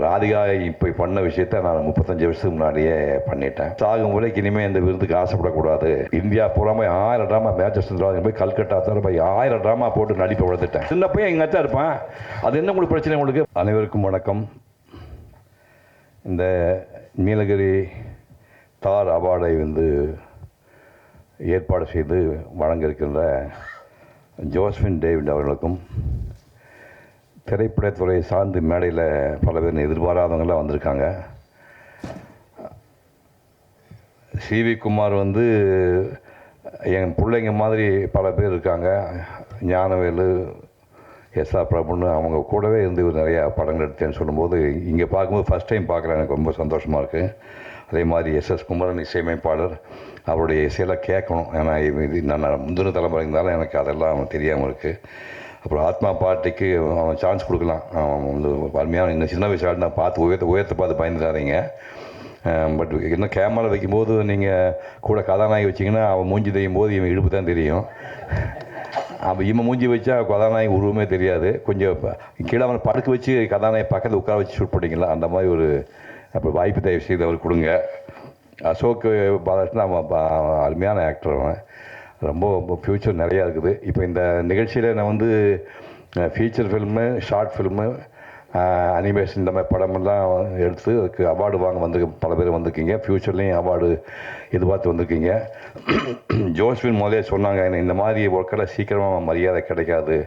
ராதிகா இப்போ பண்ண விஷயத்த நான் 35 வருஷத்துக்கு முன்னாடியே பண்ணிட்டேன். சாகும் முறைக்கு இனிமேல் இந்த விருதுக்கு ஆசைப்படக்கூடாது. இந்தியா பூராமல் 1000 ட்ராமா மேட்சஸ் போய் கல்கட்டா தவிர போய் 1000 ட்ராமா போட்டு நடிப்பை வளர்த்துட்டேன். சின்ன பையன் எங்கள் அச்சா இருப்பான். அது என்ன உங்களுக்கு பிரச்சனை உங்களுக்கு? அனைவருக்கும் வணக்கம். இந்த நீலகிரி தார் அவார்டை ஏற்பாடு செய்து வழங்க இருக்கின்ற ஜோஸ்பின் டேவிட் அவர்களுக்கும், திரைப்படத்துறை சார்ந்து மேடையில் பல பேர் எதிர்பாராதவங்களாம் வந்திருக்காங்க. சிவி குமார் என் பிள்ளைங்க மாதிரி பல பேர் இருக்காங்க. ஞானவேலு, எஸ்ஆர் பிரபுன்னு அவங்க கூடவே நிறையா படங்கள் எடுத்தேன்னு சொல்லும்போது இங்கே பார்க்கும்போது ஃபஸ்ட் டைம் பார்க்குறேன். எனக்கு ரொம்ப சந்தோஷமாக இருக்குது. அதே மாதிரி எஸ்எஸ் குமரன் இசையமைப்பாளர், அவருடைய இசையெல்லாம் கேட்கணும். ஏன்னா நான் முந்தின தலைமுறை இருந்தாலும் எனக்கு அதெல்லாம் தெரியாமல் இருக்குது. அப்புறம் ஆத்மா பாட்டிக்கு அவன் சான்ஸ் கொடுக்கலாம். அவன் அருமையான இன்னும் சின்ன வயசாக நான் பார்த்து உயர்த்த பார்த்து பயந்துடாதீங்க. பட் இன்னும் கேமரா வைக்கும்போது நீங்கள் கூட கதாநாயகி வச்சிங்கன்னா அவன் மூஞ்சி தெரியும் போது இவன் இடுப்பு தான் தெரியும். அப்போ இவன் மூஞ்சி வச்சா கதாநாயகி உருவமே தெரியாது. கொஞ்சம் கீழே அவனை படுக்க வச்சு கதாநாயகி பக்கத்தில் உட்கார வச்சு ஷூட் பண்ணிக்கலாம். அந்த மாதிரி ஒரு அப்போ வாய்ப்பு தயவு செய்து அவர் கொடுங்க. அசோக் பாலகிருஷ்ணன் அவன் அருமையான ஆக்டர். அவன் ரொம்ப ஃப்யூச்சர் நிறையா இருக்குது. இப்போ இந்த நிகழ்ச்சியில் நான் feature film, short film, animation இந்த மாதிரி படமெல்லாம் எடுத்து அதுக்கு அவார்டு வாங்க பல பேர் வந்திருக்கீங்க. ஃப்யூச்சர்லேயும் அவார்டு எதிர்பார்த்து வந்திருக்கீங்க. ஜோஸ்பின் முதலே சொன்னாங்க, இந்த மாதிரி ஒர்க்கெல்லாம் சீக்கிரமாக மரியாதை கிடைக்காது.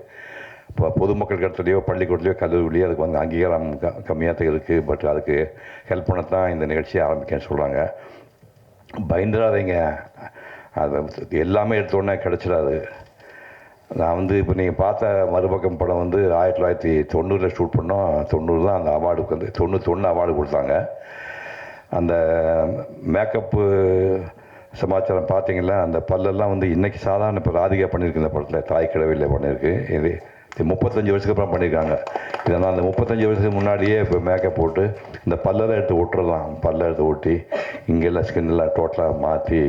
இப்போ பொதுமக்கள் இடத்துலையோ பள்ளிக்கூடத்துலையோ கல்லூரிலையோ அதுக்கு அங்கீகாரம் கம்மியாக தான் இருக்குது. பட் அதுக்கு ஹெல்ப் பண்ணத்தான் இந்த நிகழ்ச்சியை ஆரம்பிக்கன்னு சொல்கிறாங்க. பயந்துடாதீங்க, அது எல்லாமே எடுத்தோடனே கிடச்சிடாது. நான் இப்போ நீங்கள் பார்த்த மறுபக்கம் படம் 1990 ஷூட் பண்ணோம். 90 தான் அந்த அவார்டுக்கு 91 அவார்டு கொடுத்தாங்க. அந்த மேக்கப்பு சமாச்சாரம் பார்த்தீங்களா, அந்த பல்லெல்லாம் இன்றைக்கி சாதாரண இப்போ ராதிகா பண்ணியிருக்கு. இந்த படத்தில் தாய் கிழவியில் பண்ணியிருக்கு. இது 35 வருஷத்துக்கு அப்புறம் பண்ணியிருக்காங்க. இதை நான் அந்த 35 வருஷத்துக்கு முன்னாடியே இப்போ மேக்கப் போட்டு இந்த பல்லெல்லாம் எடுத்து ஒட்டுறலாம். பல்லை எடுத்து ஒட்டி இங்கெல்லாம் ஸ்கின்னெல்லாம் டோட்டலாக மாற்றி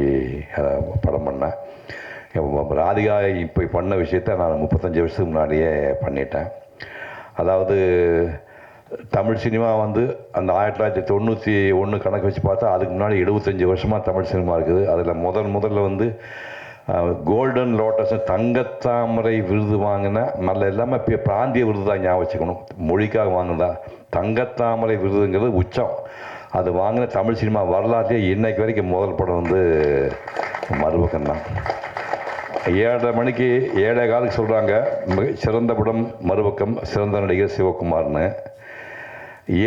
படம் பண்ணேன். ராதிகா இப்போ பண்ண விஷயத்த நான் 35 வருஷத்துக்கு முன்னாடியே பண்ணிட்டேன். அதாவது தமிழ் சினிமா அந்த 1991 கணக்கு வச்சு பார்த்தா அதுக்கு முன்னாடி 75 வருஷமாக தமிழ் சினிமா இருக்குது. அதில் முதல்ல கோல்டன் லோட்டஸ் தங்கத்தாமரை விருது வாங்கின நல்ல எல்லாமே பிராந்திய விருது தான் ஞாபகம் வச்சுக்கணும். மொழிக்காக வாங்கினதா தங்கத்தாமரை விருதுங்கிறது உச்சம். அது வாங்கின தமிழ் சினிமா வரலாற்றையே இன்னைக்கு வரைக்கும் முதல் படம் மறுபக்கம் தான். 7:30 மணிக்கு 7:15 சொல்கிறாங்க சிறந்த படம் மறுபக்கம் சிறந்த நடிகர் சிவகுமார்னு.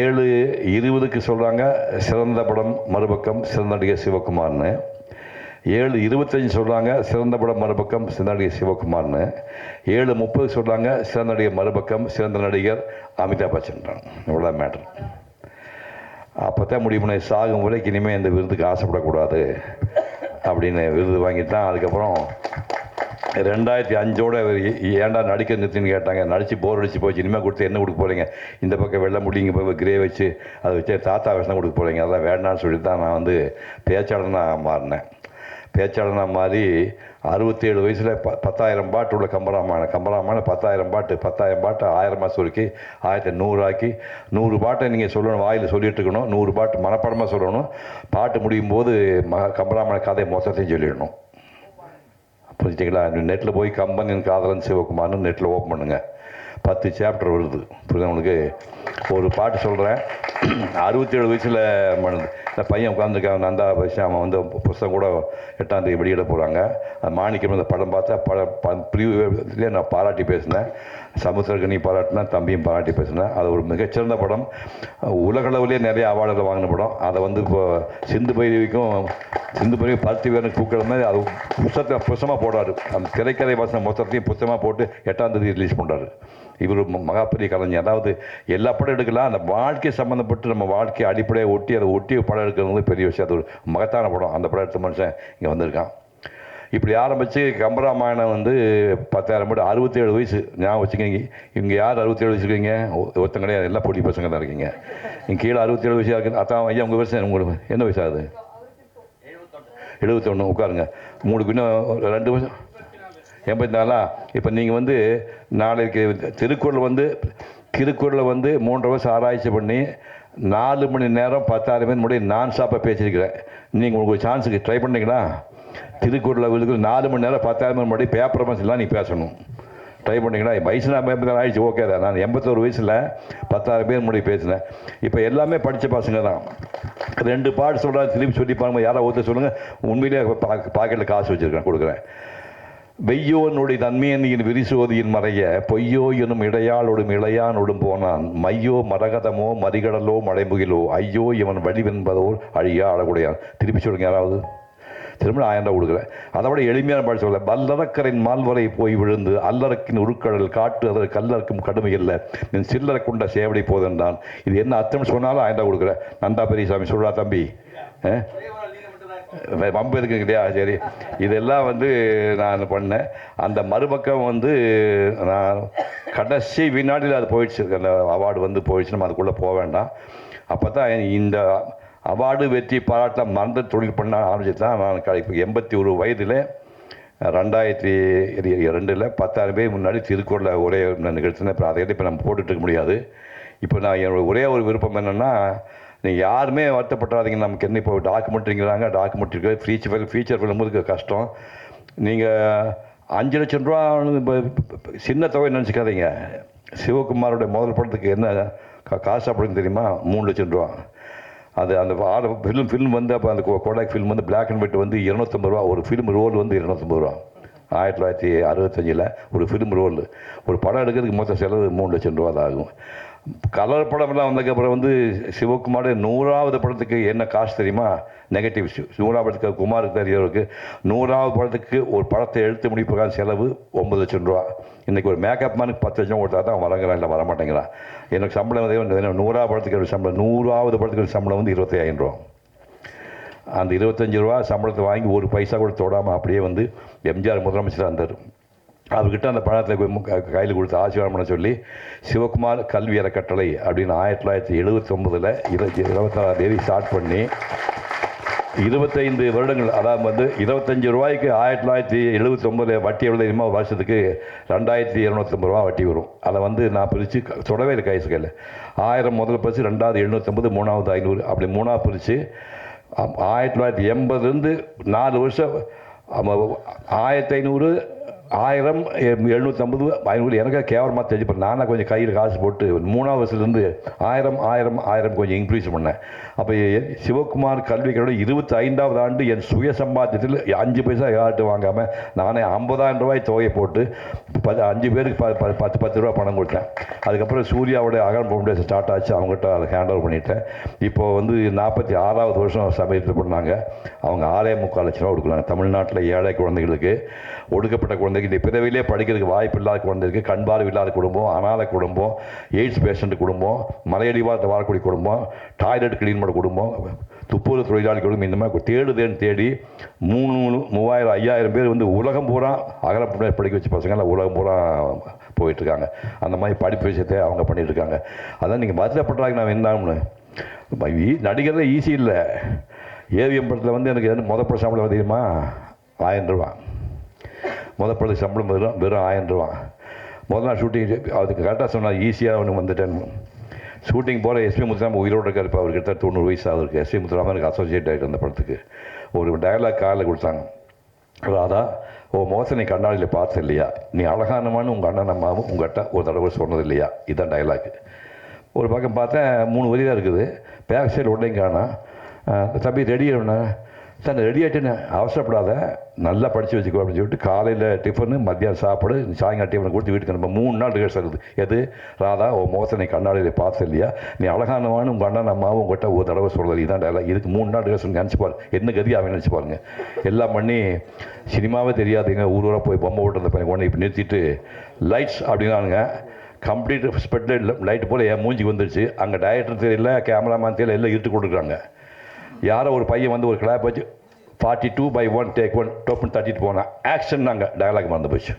7:20 சொல்கிறாங்க சிறந்த படம் மறுபக்கம் சிறந்த நடிகர் சிவகுமார்னு. 7:25 சொல்கிறாங்க சிறந்த படம் மறுபக்கம் சிறந்த நடிகர் சிவகுமார்னு. 7:30 சொல்கிறாங்க சிறந்த நடிகர் மறுபக்கம் சிறந்த நடிகர் அமிதாப் பச்சன்றாங்க. இவ்வளோ மேட்ரு. அப்போ தான் முடிவு பண்ண சாகும் முறைக்கு இனிமேல் இந்த விருதுக்கு ஆசைப்படக்கூடாது அப்படின்னு விருது வாங்கிட்டான். அதுக்கப்புறம் 2005 ஏன்டா நடிக்க நிறுத்தின்னு கேட்டாங்க. நடித்து போர் அடிச்சு போச்சு. இனிமேல் கொடுத்து என்ன கொடுக்க போகிறீங்க? இந்த பக்கம் வெள்ளை முடிங்க போய் கிரே வச்சு அதை வச்சு தாத்தா விஷயம் கொடுக்க போகிறீங்க. அதெல்லாம் வேண்டான்னு சொல்லிட்டு தான் நான் பேச்சாளனாக மாறினேன். பேச்சாளனாக மாறி 67 வயசில் 10,000 பாட்டு உள்ள கம்பராமாயணம் 10,000 பாட்டு 1000 மாதம் வரைக்கும் 1100 ஆக்கி 100 பாட்டை நீங்கள் சொல்லணும். வாயில் சொல்லிட்டு இருக்கணும். 100 பாட்டு மனப்பாடமாக சொல்லணும். பாட்டு முடியும் போது கம்பராமாயண கதை மொத்தத்தையும் சொல்லிடணும். புரிஞ்சுட்டிங்களா? நெட்டில் போய் கம்பனின் காதலன் சிவகுமார்னு நெட்டில் ஓப்பன் பண்ணுங்கள். 10 சாப்டர் வருது. புரியுது உங்களுக்கு? ஒரு பாட்டு சொல்கிறேன். 67 வயசில் இந்த பையன் உட்காந்துருக்கான். நந்தா பைசா அவன் புஸ்தகம் கூட 8ஆம் தேதி வெளியிட போகிறாங்க. மாணிக்கம் அந்த படம் பார்த்தா ப்ரிவியூலே நான் பாராட்டி பேசினேன். சமுத்திரகனி பாராட்டினேன், தம்பியும் பாராட்டி பேசினேன். அது ஒரு மிகச்சிறந்த படம். உலகளவுலேயே நிறைய அவார்டுகள் வாங்கின படம். அதை இப்போ சிந்து பைரவி பருத்தி வீரனுக்கு பூக்கிற மாதிரி அது புத்தகமாக போடுறாரு. அந்த திரைக்கதை வாசனை மொத்தத்தையும் புத்தகமாக போட்டு 8ஆம் தேதி ரிலீஸ் பண்ணுறாரு. இவர் மகாபெரிய கலைஞர். அதாவது எல்லா படம் எடுக்கலாம். அந்த வாழ்க்கை சம்மந்தப்பட்டு நம்ம வாழ்க்கையை அடிப்படையை ஒட்டி படம் எடுக்கிறது பெரிய விஷயம். அது ஒரு மகத்தான படம். அந்த படம் எடுத்த மனுஷன் இங்கே வந்திருக்கான். இப்படி ஆரம்பித்து கம்பராமாயணம் 10,000 பாட்டு 67 வயசு ஞாபகம் வச்சுக்கிங்க. இவங்க யார் 67 வயசு இருக்கீங்க? ஒருத்தங்க கிடையாது. எல்லாம் பொடி பசங்க தான் இருக்கீங்க. இங்கே கீழே 67 வயசாக இருக்குது. அதான் ஐயா உங்கள் வயசு உங்களுக்கு என்ன வயசாகுது? 71. உட்காருங்க. உங்களுக்கு இன்னும் 2 வருஷம் 84. இப்போ நீங்கள் நாளைக்கு திருக்குறள் 3 வருஷம் ஆராய்ச்சி பண்ணி 4 மணி நேரம் 10,000 பேர் முன்னாடி நான் ஸ்டாப்பாக பேசியிருக்கிறேன். நீங்கள் உங்களுக்கு சான்ஸுக்கு ட்ரை பண்ணீங்களா? திருக்குறள் 4 மணி நேரம் 10,000 பேர் முன்னாடி பேப்பர் மசிலாம் நீ பேசணும். ட்ரை பண்ணிங்கன்னா வயசு நான் 50 ஆயிடுச்சு, ஓகே தான். நான் 81 வயசில் 10,000 பேர் முன்னாடி பேசினேன். இப்போ எல்லாமே படித்த பசங்க தான். 2 பாட்டு சொல்கிறா, திருப்பி சொல்லி பாருங்க. யாராவது ஒருத்தர் சொல்லுங்கள், உண்மையிலேயே பாக்கெட்டில் காசு வச்சுருக்கேன், கொடுக்குறேன். வெய்யோனுடைய தன்மையன் விரிசோதியின் மறைய பொய்யோ எனும் இடையாளோடும் இளையானோடும் போனான் மையோ மரகதமோ மறிகடலோ மழைமுகிலோ ஐயோ இவன் வடிவென்பதோர் அழியா அழகுடையான். திருப்பி சொல்லுங்க யாராவது. திரும்ப 1000 ரூபா கொடுக்குறேன். அதை விட எளிமையான பாட்டு சொல்ல, வல்லறக்கரின் மால்வரை போய் விழுந்து அல்லறக்கின் உருக்கடல் காட்டு அதற்கு கல்லறக்கும் கடுமை இல்லை என் சில்லறை கொண்ட சேவடி போதென்றான். இது என்ன அர்த்தம் சொன்னாலும் 1000 ரூபா கொடுக்குறேன். நந்தா பெரியசாமி சொல்கிறா தம்பி, வம்பு இருக்குங்க இல்லையா? சரி, இதெல்லாம் நான் பண்ணேன். அந்த மறுபக்கம் நான் கடைசி வினாடியில் அது போயிடுச்சு. அந்த அவார்டு போயிடுச்சு, நம்ம அதுக்குள்ளே போக வேண்டாம். அப்போ தான் இந்த அவார்டு வெற்றி பாராட்ட மறந்து தொழில் பண்ண ஆரம்பிச்சு தான் நான் இப்போ 81 வயதில் 2002 10,000 பேர் முன்னாடி திருக்குறளை ஒரே நிகழ்த்தினேன். இப்போ அதை இப்போ நம்ம போட்டுட்ருக்க முடியாது. இப்போ நான் என்னோட ஒரே ஒரு விருப்பம் என்னென்னா, நீங்கள் யாருமே வருத்தப்படாதீங்க. நமக்கு என்ன இப்போ டாக்குமெண்ட்ரிங்கிறாங்க, டாக்குமெண்ட்ரி ஃபீச்சர் ஃபிலிம் கஷ்டம். நீங்கள் 5 லட்சம் ரூபா இப்போ சின்ன தொகை நினச்சிக்காதீங்க. சிவகுமாரோட முதல் படத்துக்கு என்ன காசு அப்படின்னு தெரியுமா? 3 லட்சம் ரூபா. அது அந்த ஃபிலிம் அப்போ அந்த Kodak film black and white 250 ரூபா. ஒரு ஃபிலிம் ரோல் 250 ரூபா. 1965 ஒரு ஃபிலிம் ரோல். ஒரு படம் எடுக்கிறதுக்கு மொத்த செலவு 3 லட்சம் ரூபா தான் ஆகும். கலர் படம்லாம் வந்ததுக்கப்புறம் சிவகுமார் 100வது படத்துக்கு என்ன காசு தெரியுமா? Negative issue. 100வது படத்துக்கு குமாருக்கு தெரியவருக்கு 100வது படத்துக்கு ஒரு படத்தை எழுத்து முடிப்புக்கான செலவு 9 லட்சம் ரூபா. இன்றைக்கி ஒரு மேக்கப் மேனுக்கு 10 லட்சம் கொடுத்தா தான் வரங்கிறான், இல்லை வரமாட்டேங்கிறான். எனக்கு சம்பளம் 100வது படத்துக்கு சம்பளம் 100வது படத்துக்கு சம்பளம் 25,000 ரூபா. அந்த 25 ரூபா சம்பளத்தை வாங்கி ஒரு பைசா கூட தொடாமல் அப்படியே எம்ஜிஆர் முதலமைச்சராக இருந்தார். அவர்கிட்ட அந்த பணத்தை கையில் கொடுத்து ஆசீர்வாதம் பண்ண சொல்லி சிவகுமார் கல்வி அறக்கட்டளை அப்படின்னு 1979 24ஆம் தேதி ஸ்டார்ட் பண்ணி 25 வருடங்கள், அதாவது 25 ரூபாய்க்கு 1979 வட்டி எவ்வளோ தெரியுமா? வருஷத்துக்கு 2250 ரூபா வட்டி வரும். அதை நான் பிரித்து தொடவே இல்லை கைஸ் கையில். 1000 முதல்ல பிரித்து, 2வது 750, 3வது 500, அப்படி 3ஆக பிரித்து 1980 4 வருஷம் 1500, 1000, 750, 500 எனக்கு கேவலமாக தெரிஞ்சு. நானாக கொஞ்சம் கையில் காசு போட்டு 3ஆவது வருஷத்துலேருந்து 1000 கொஞ்சம் இன்க்ரீஸ் பண்ணேன். அப்போ சிவகுமார் கல்விக்கோட 25வது ஆண்டு என் சுய சம்பாத்தியத்தில் 5 பைசா யார்ட்டு வாங்காமல் நானே 50,000 ரூபாய் தொகையை போட்டு 5 பேருக்கு 10 ரூபா பணம் கொடுத்தேன். அதுக்கப்புறம் சூர்யாவோட அகரம் ஃபவுண்டேஷன் ஸ்டார்ட் ஆச்சு. அவங்ககிட்ட அதை ஹேண்ட் ஓவர் பண்ணிட்டேன். இப்போது 46வது வருஷம் சமயத்தில் பண்ணாங்க. அவங்க 6.25 லட்சம் ரூபா கொடுக்குறாங்க. தமிழ்நாட்டில் ஏழை குழந்தைகளுக்கு, ஒடுக்கப்பட்ட குழந்தைக்கு, இந்த பிறவிலே படிக்கிறதுக்கு வாய்ப்பு இல்லாத குழந்தைக்கு, கண் பார்வை இல்லாத குடும்பம், அனாதை குடும்பம், எய்ட்ஸ் பேஷண்ட் குடும்பம், மலையடிவாரத்தை வாழக்கூடிய குடும்பம், டாய்லெட் கிளீன் பண்ண குடும்பம், துப்புரவு தொழிலாளி குடும்பம், இந்த மாதிரி தேடி 3000, 5000 பேர் உலகம் பூரா அகல படிக்க வச்ச பசங்களாம் உலகம் பூரா போயிட்டுருக்காங்க. அந்த மாதிரி படிப்பு விஷயத்தை அவங்க பண்ணிகிட்ருக்காங்க. அதான் நீங்கள் வருத்தப்படுறாங்க. நான் என்னாம்னு நடிகரில் ஈஸி இல்லை. ஏவிஎம் படத்தில் எனக்கு முதல் படம் சம்பளம் தெரியுமா? 1000 ரூபா. முதல் படத்துக்கு சம்பளம் வெறும் 1000 ரூபா. முதல் நாள் ஷூட்டிங் அதுக்கு கரெக்டாக சொன்னால் ஈஸியாக அவனுக்கு வந்துட்டேன். ஷூட்டிங் போகிற எஸ்பி முத்துராமன் உயிரோடு இருக்கார். இப்போ அவருக்கு கிட்ட 90 வயசு ஆகுது. எஸ்பி முத்துராமன் எனக்கு அசோசியேட் ஆகிட்டு அந்த படத்துக்கு ஒரு டயலாக் காலில் கொடுத்தாங்க. அதான், ஓ மோசனை கண்ணாடியில் பார்த்து இல்லையா, நீ அழகானமானு உங்கள் அண்ணன் அம்மாவும் உங்கள்கிட்ட ஒரு தடவை சொன்னது இல்லையா, இதுதான் டயலாக். ஒரு பக்கம் பார்த்தேன் 3 வரி தான் இருக்குது. பேக் சைடு உடனே காணா. தம்பி ரெடி ஆகணுண்ணா. சார் ரெடி ஆகிட்டேன்னு அவசரப்படாத, நல்லா படித்து வச்சுக்கோ அப்படின்னு சொல்லிட்டு காலையில் டிஃபனு, மத்தியானம் சாப்பாடு, சாயங்காலம் டிஃபன் கொடுத்து வீட்டுக்கு நம்ம 3 நாள் ரிஹர்சல் இருக்குது. எது? ராதா ஓ மோசனை கண்ணாடியில் பார்த்து இல்லையா, நீ அழகானவானு உங்கள் அண்ணன் அம்மாவும் உங்கள்கிட்ட ஒரு தடவை சொல்கிறது இதுதான் டயலாக். இதுக்கு 3 நாள் ரிஹர்சல் நினச்சி பாருங்க, என்ன கதி அவன் நினச்சி பாருங்க. எல்லாம் பண்ணி சினிமாவே தெரியாதுங்க, ஊராக போய் பொம்மை ஓட்டுறத பையன் உடனே இப்போ நிறுத்திட்டு லைட்ஸ் அப்படின்னானுங்க. கம்ப்ளீட் ஸ்பெட் லைட் போல் என் மூஞ்சி வந்துருச்சு. அங்கே டைரக்டர் தெரியல, கேமராமேன் தெரியல, எல்லாம் இருட்டு கொடுக்குறாங்க. யாரோ ஒரு பையன் ஒரு கிளாப் வச்சு 42/1 டேக் 1 டோப்புன்னு தட்டிட்டு போனான். ஆக்ஷன் நாங்கள் டயலாக் மறந்து போச்சு.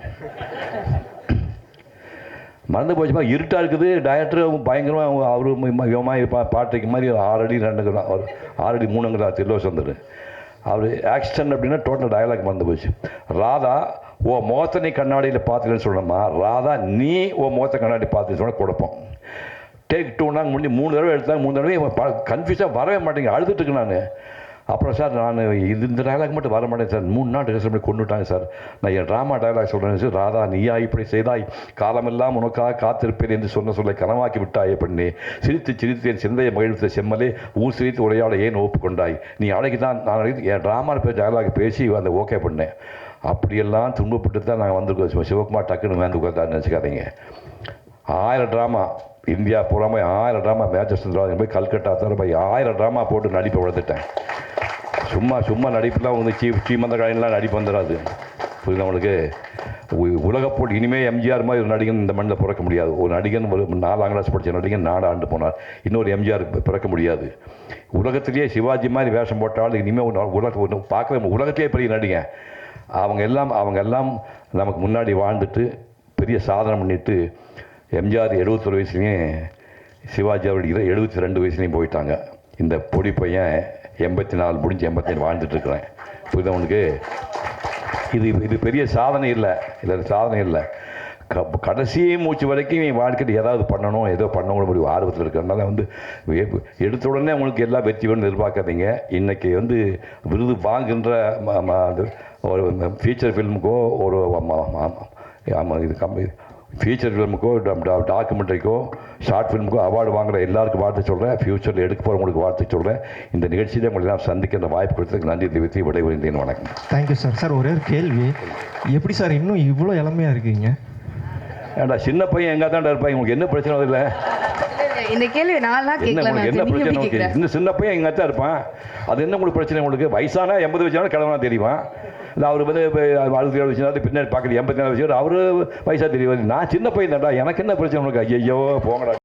இருட்டாக இருக்குது. டைரக்டர் பயங்கரமாக அவரு பாட்டுக்கு மாதிரி 6 அடி 2 6 அடி 3 திருலோஸ் வந்துடு. அவர் ஆக்ஷன் அப்படின்னா டோட்டல் டயலாக் மறந்து போச்சு. ராதா ஓ மோத்தனை கண்ணாடியில் பார்த்துக்கன்னு சொல்லணுமா, ராதா நீ ஓ மோத்த கண்ணாடி பார்த்துன்னு சொன்னால் குழப்பம். டேக் 2 நாங்கள் முடிஞ்சு 3 தடவை எடுத்தாங்க. 3 தடவை கன்ஃபியூஸாக வரவே மாட்டேங்க, அழுதுட்டு இருக்கேன் நான். அப்புறம் சார் நான் இந்த டைலாக் மட்டும் வர மாட்டேன் சார், 3 நாள் ரிஹர்சல் பண்ணி கொண்டு விட்டாங்க சார். நான் என் ட்ராமா டைலாக் சொல்கிறேன் சார். ராதா நீயா இப்படி செய்தாய், காலமெல்லாம் உனக்காக காத்திருப்பேன் என்று சொல்ல கனவாக்கி விட்டாயே பெண்ணே, சிரித்து சிரித்து என் சிந்தையை மகிழ்த்த செம்மலே, ஊர் சிரித்து உரையாட ஏன் ஒப்புக்கொண்டாய், நீ அழகி தான் நான் அழகி, என் ட்ராமா டைலாக் பேசி அந்த ஓகே பண்ணேன். அப்படியெல்லாம் துன்பப்பட்டு தான் நாங்கள் வந்திருக்கோம். சிவகுமார் டக்குன்னு வேந்து உட்காந்து நினச்சிக்காதீங்க. 1000 ட்ராமா இந்தியா பூராமே 1000 ட்ராமா, மேட்சஸ் போய் கல்கட்டா தவிர போய் 1000 ட்ராமா போட்டு நடிப்பை வளர்த்துட்டேன். சும்மா நடிப்புலாம் வந்து சீமந்த காயின்லாம் நடிப்பு வந்துடாது, புரியுது உங்களுக்கு. உலகப்போட்டி இனிமேல் எம்ஜிஆர் மாதிரி ஒரு நடிகன் இந்த மண்ணில் பிறக்க முடியாது. ஒரு நடிகன் ஒரு 4ஆம் கிளாஸ் படித்த நடிகன் 4 ஆண்டு போனார், இன்னொரு எம்ஜிஆர் பிறக்க முடியாது. உலகத்திலேயே சிவாஜி மாதிரி வேஷம் போட்டாலும் இனிமேல் பார்க்கவே உலகத்திலே பெரிய நடிகன். அவங்க எல்லாம் நமக்கு முன்னாடி வாழ்ந்துட்டு பெரிய சாதனை பண்ணிட்டு, எம்ஜிஆர் 71 வயசுலேயும் சிவாஜி அவர்கள் 72 வயசுலேயும் போயிட்டாங்க. இந்த பொடி பையன் 84 முடிஞ்சு 85 வாழ்ந்துட்டுருக்குறேன், புரியுது உனக்கு. இது பெரிய சாதனை இல்லை, இதில் சாதனை இல்லை. கடைசி மூச்சு வரைக்கும் என் வாழ்க்கையில் ஏதாவது பண்ணணும், ஏதோ பண்ணணும் முடிவு ஆர்வத்தில் இருக்கிறதுனால வந்து எடுத்த உடனே உங்களுக்கு எல்லா வெற்றி வேணும்னு எதிர்பார்க்காதீங்க. இன்றைக்கி வந்து விருது வாங்குகின்ற ஒரு ஃபீச்சர் ஃபில்முக்கோ ஒரு இது ஃபீச்சர் ஃபிலிமுக்கோ டாக்குமெண்ட்ரிக்கோ ஷார்ட் ஃபிலிமுக்கோ அவார்டு வாங்குகிற எல்லாருக்கும் வாழ்த்து சொல்கிறேன். ஃப்யூச்சரில் எடுக்க போகிறவங்களுக்கு வாழ்த்து சொல்கிறேன். இந்த நிகழ்ச்சியில் உங்களை எல்லாம் சந்திக்கிற வாய்ப்பு கொடுத்ததுக்கு நன்றி தெரிவித்து விடைபெறுகிறேன். வணக்கம். Thank you sir. சார் ஒரே ஒரு கேள்வி, எப்படி சார் இன்னும் இவ்வளோ இளமையாக இருக்கீங்க? ஏன்டா சின்ன பையன் எங்கே தான்டா இருப்பாங்க, உங்களுக்கு என்ன பிரச்சனை இல்லை? இந்த கேள்வி நான் கேட்கல. என்ன பிரச்சனை உங்களுக்கு? இன்னும் சின்ன பையன் எங்கே தான் இருப்பான், அது என்ன உங்களுக்கு பிரச்சனை? உங்களுக்கு வயசானா 80 வயசான கிழவனா தெரியுமா? இல்லை அவர் வந்து 67 வயசு பின்னாடி பார்க்குறது 84 வயசு, அவர் வயசாக தெரியும். நான் சின்ன பையன் தான்டா, எனக்கு என்ன பிரச்சனை உங்களுக்கு? ஐயோ போங்கடா.